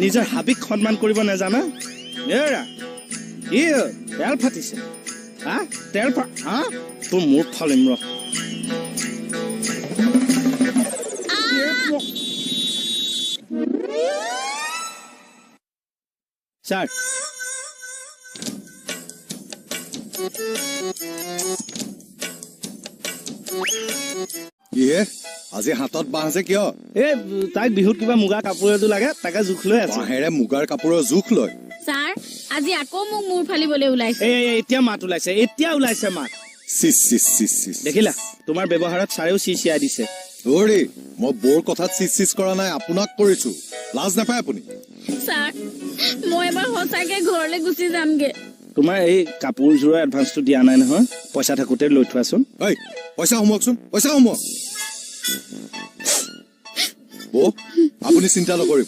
নিজৰ হাবিক সন্মান কৰিব নাজানা এৰা ই তেল ফাটিছে হা তেল হা তোৰ মোৰ ফালিম ৰ ছাৰ কিহে আজি হাতত বাঁহ আছে কিয় এই তাইক বিহুত কিবা মুগা কাপোৰ এযোৰ লাগে তাকে জোখ লৈ আছে বাঁহেৰে মুগাৰ কাপোৰৰ জোখ লয় ছাৰ আজি আকৌ মোক মূৰ ফালিবলৈ ওলাইছে এতিয়া মাত ওলাইছে এতিয়া ওলাইছে মাত দেখিলা তোমাৰ ব্যৱহাৰত ছাৰেও চিচিয়াই দিছে অৰে মই বৰ কথাত চিচ কৰা নাই আপোনাক কৰিছো লাজ নাপায় আপুনি ছাৰ মই এবাৰ সঁচাকে ঘৰলৈ গুচি যামগে তোমাৰ এই কাপোৰযোৰৰ এডভান্সটো দিয়া নাই নহয় পইচা থাকোতে লৈ থোৱাচোন ঐ পইচা সোমোৱাকচোন পইচা সোমোৱা আপুনি চিন্তা নকৰিব